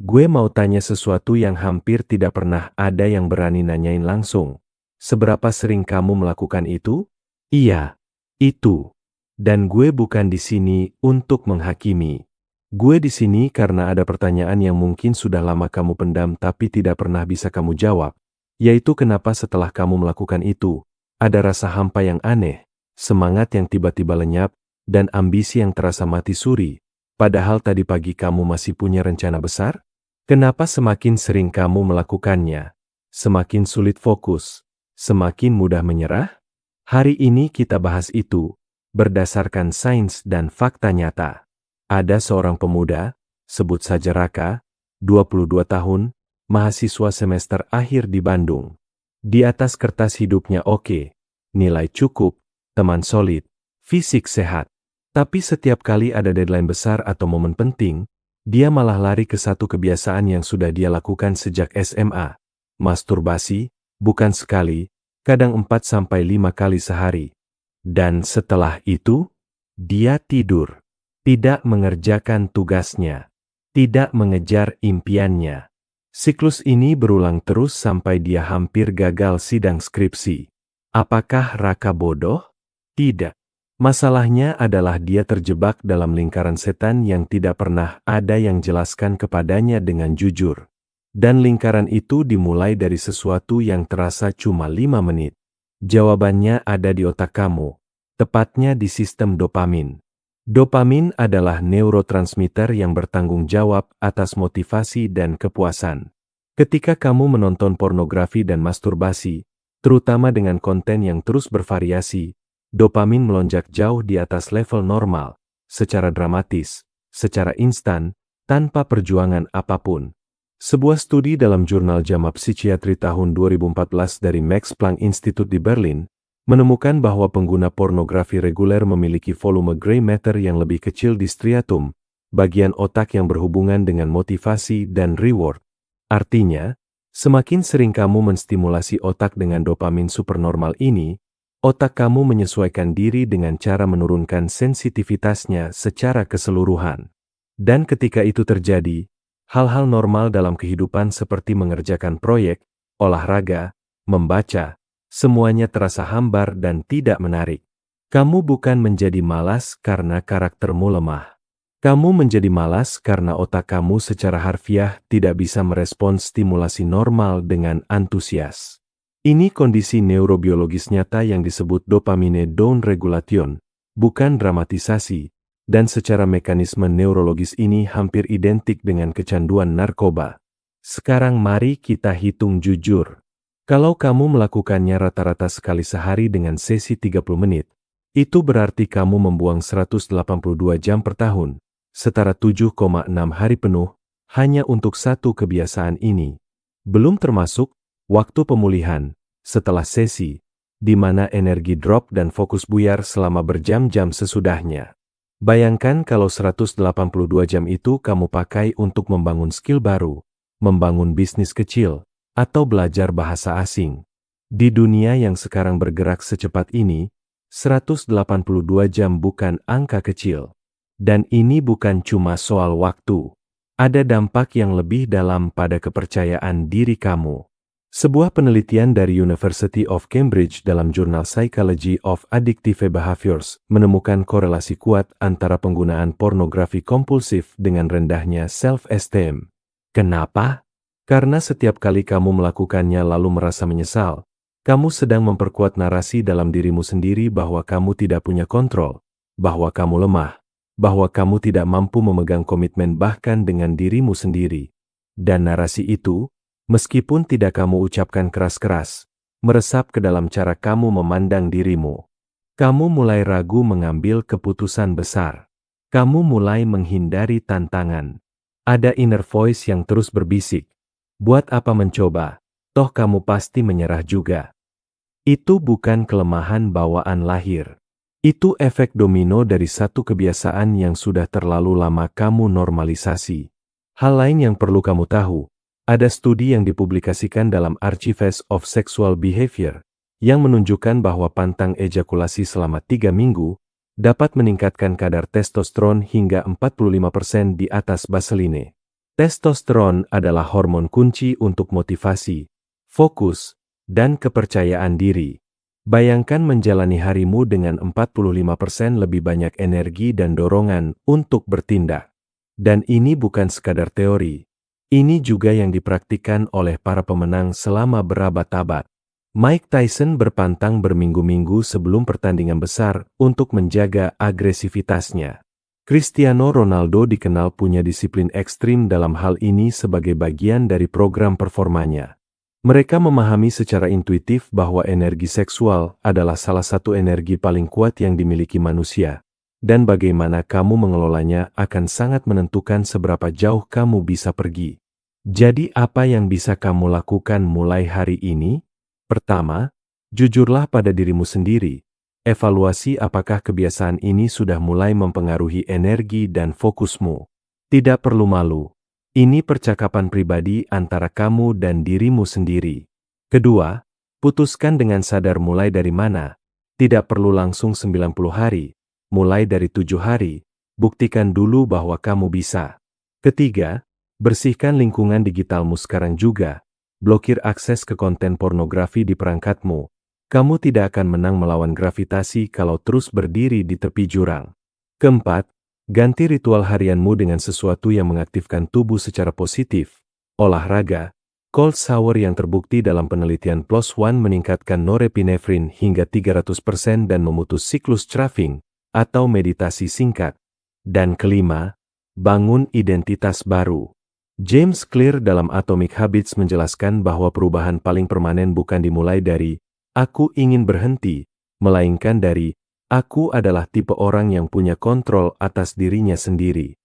Gue mau tanya sesuatu yang hampir tidak pernah ada yang berani nanyain langsung. Seberapa sering kamu melakukan itu? Iya, itu. Dan gue bukan di sini untuk menghakimi. Gue di sini karena ada pertanyaan yang mungkin sudah lama kamu pendam tapi tidak pernah bisa kamu jawab. Yaitu kenapa setelah kamu melakukan itu, ada rasa hampa yang aneh, semangat yang tiba-tiba lenyap, dan ambisi yang terasa mati suri. Padahal tadi pagi kamu masih punya rencana besar? Kenapa semakin sering kamu melakukannya, semakin sulit fokus, semakin mudah menyerah? Hari ini kita bahas itu, berdasarkan sains dan fakta nyata. Ada seorang pemuda, sebut saja Raka, 22 tahun, mahasiswa semester akhir di Bandung. Di atas kertas hidupnya oke, nilai cukup, teman solid, fisik sehat. Tapi setiap kali ada deadline besar atau momen penting, dia malah lari ke satu kebiasaan yang sudah dia lakukan sejak SMA. Masturbasi, bukan sekali, kadang 4-5 kali sehari. Dan setelah itu, dia tidur. Tidak mengerjakan tugasnya. Tidak mengejar impiannya. Siklus ini berulang terus sampai dia hampir gagal sidang skripsi. Apakah Raka bodoh? Tidak. Masalahnya adalah dia terjebak dalam lingkaran setan yang tidak pernah ada yang jelaskan kepadanya dengan jujur. Dan lingkaran itu dimulai dari sesuatu yang terasa cuma 5 menit. Jawabannya ada di otak kamu, tepatnya di sistem dopamin. Dopamin adalah neurotransmitter yang bertanggung jawab atas motivasi dan kepuasan. Ketika kamu menonton pornografi dan masturbasi, terutama dengan konten yang terus bervariasi, dopamin melonjak jauh di atas level normal, secara dramatis, secara instan, tanpa perjuangan apapun. Sebuah studi dalam jurnal JAMA Psikiatri tahun 2014 dari Max Planck Institute di Berlin, menemukan bahwa pengguna pornografi reguler memiliki volume gray matter yang lebih kecil di striatum, bagian otak yang berhubungan dengan motivasi dan reward. Artinya, semakin sering kamu menstimulasi otak dengan dopamin supernormal ini, otak kamu menyesuaikan diri dengan cara menurunkan sensitivitasnya secara keseluruhan. Dan ketika itu terjadi, hal-hal normal dalam kehidupan seperti mengerjakan proyek, olahraga, membaca, semuanya terasa hambar dan tidak menarik. Kamu bukan menjadi malas karena karaktermu lemah. Kamu menjadi malas karena otak kamu secara harfiah tidak bisa merespons stimulasi normal dengan antusias. Ini kondisi neurobiologis nyata yang disebut dopamine down regulation, bukan dramatisasi, dan secara mekanisme neurologis ini hampir identik dengan kecanduan narkoba. Sekarang mari kita hitung jujur. Kalau kamu melakukannya rata-rata sekali sehari dengan sesi 30 menit, itu berarti kamu membuang 182 jam per tahun, setara 7,6 hari penuh, hanya untuk satu kebiasaan ini. Belum termasuk waktu pemulihan, setelah sesi, di mana energi drop dan fokus buyar selama berjam-jam sesudahnya. Bayangkan kalau 182 jam itu kamu pakai untuk membangun skill baru, membangun bisnis kecil, atau belajar bahasa asing. Di dunia yang sekarang bergerak secepat ini, 182 jam bukan angka kecil. Dan ini bukan cuma soal waktu. Ada dampak yang lebih dalam pada kepercayaan diri kamu. Sebuah penelitian dari University of Cambridge dalam jurnal Psychology of Addictive Behaviors menemukan korelasi kuat antara penggunaan pornografi kompulsif dengan rendahnya self-esteem. Kenapa? Karena setiap kali kamu melakukannya lalu merasa menyesal, kamu sedang memperkuat narasi dalam dirimu sendiri bahwa kamu tidak punya kontrol, bahwa kamu lemah, bahwa kamu tidak mampu memegang komitmen bahkan dengan dirimu sendiri. Dan narasi itu, meskipun tidak kamu ucapkan keras-keras, meresap ke dalam cara kamu memandang dirimu. Kamu mulai ragu mengambil keputusan besar. Kamu mulai menghindari tantangan. Ada inner voice yang terus berbisik. Buat apa mencoba? Toh kamu pasti menyerah juga. Itu bukan kelemahan bawaan lahir. Itu efek domino dari satu kebiasaan yang sudah terlalu lama kamu normalisasi. Hal lain yang perlu kamu tahu, ada studi yang dipublikasikan dalam Archives of Sexual Behavior, yang menunjukkan bahwa pantang ejakulasi selama 3 minggu, dapat meningkatkan kadar testosteron hingga 45% di atas baseline. Testosteron adalah hormon kunci untuk motivasi, fokus, dan kepercayaan diri. Bayangkan menjalani harimu dengan 45% lebih banyak energi dan dorongan untuk bertindak. Dan ini bukan sekadar teori. Ini juga yang dipraktikkan oleh para pemenang selama berabad-abad. Mike Tyson berpantang berminggu-minggu sebelum pertandingan besar untuk menjaga agresivitasnya. Cristiano Ronaldo dikenal punya disiplin ekstrim dalam hal ini sebagai bagian dari program performanya. Mereka memahami secara intuitif bahwa energi seksual adalah salah satu energi paling kuat yang dimiliki manusia, dan bagaimana kamu mengelolanya akan sangat menentukan seberapa jauh kamu bisa pergi. Jadi apa yang bisa kamu lakukan mulai hari ini? Pertama, jujurlah pada dirimu sendiri. Evaluasi apakah kebiasaan ini sudah mulai mempengaruhi energi dan fokusmu. Tidak perlu malu. Ini percakapan pribadi antara kamu dan dirimu sendiri. Kedua, putuskan dengan sadar mulai dari mana. Tidak perlu langsung 90 hari. Mulai dari 7 hari. Buktikan dulu bahwa kamu bisa. Ketiga, bersihkan lingkungan digitalmu sekarang juga. Blokir akses ke konten pornografi di perangkatmu. Kamu tidak akan menang melawan gravitasi kalau terus berdiri di tepi jurang. Keempat, ganti ritual harianmu dengan sesuatu yang mengaktifkan tubuh secara positif. Olahraga, cold shower yang terbukti dalam penelitian PLOS ONE meningkatkan norepinefrin hingga 300% dan memutus siklus Charving, atau meditasi singkat. Dan kelima, bangun identitas baru. James Clear dalam Atomic Habits menjelaskan bahwa perubahan paling permanen bukan dimulai dari "aku ingin berhenti", melainkan dari "aku adalah tipe orang yang punya kontrol atas dirinya sendiri".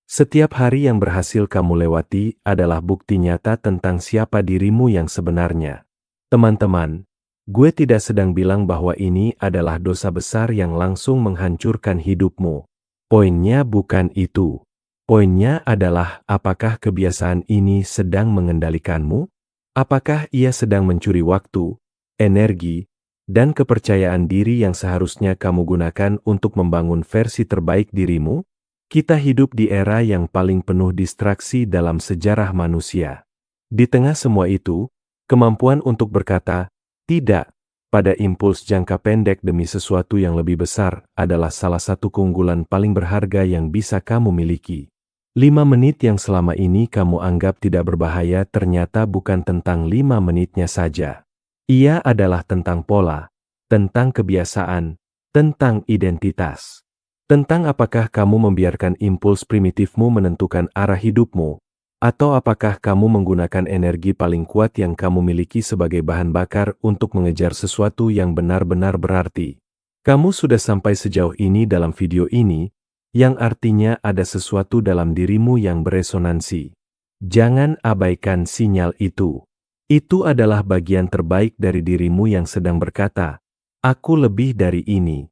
Setiap hari yang berhasil kamu lewati adalah bukti nyata tentang siapa dirimu yang sebenarnya. Teman-teman, gue tidak sedang bilang bahwa ini adalah dosa besar yang langsung menghancurkan hidupmu. Poinnya bukan itu. Poinnya adalah apakah kebiasaan ini sedang mengendalikanmu? Apakah ia sedang mencuri waktu, energi, dan kepercayaan diri yang seharusnya kamu gunakan untuk membangun versi terbaik dirimu? Kita hidup di era yang paling penuh distraksi dalam sejarah manusia. Di tengah semua itu, kemampuan untuk berkata "tidak" pada impuls jangka pendek demi sesuatu yang lebih besar adalah salah satu keunggulan paling berharga yang bisa kamu miliki. 5 menit yang selama ini kamu anggap tidak berbahaya ternyata bukan tentang 5 menitnya saja. Ia adalah tentang pola, tentang kebiasaan, tentang identitas. Tentang apakah kamu membiarkan impuls primitifmu menentukan arah hidupmu, atau apakah kamu menggunakan energi paling kuat yang kamu miliki sebagai bahan bakar untuk mengejar sesuatu yang benar-benar berarti. Kamu sudah sampai sejauh ini dalam video ini, yang artinya ada sesuatu dalam dirimu yang beresonansi. Jangan abaikan sinyal itu. Itu adalah bagian terbaik dari dirimu yang sedang berkata, "Aku lebih dari ini."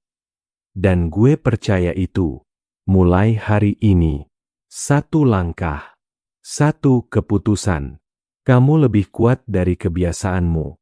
Dan gue percaya itu. Mulai hari ini. 1 langkah. 1 keputusan. Kamu lebih kuat dari kebiasaanmu.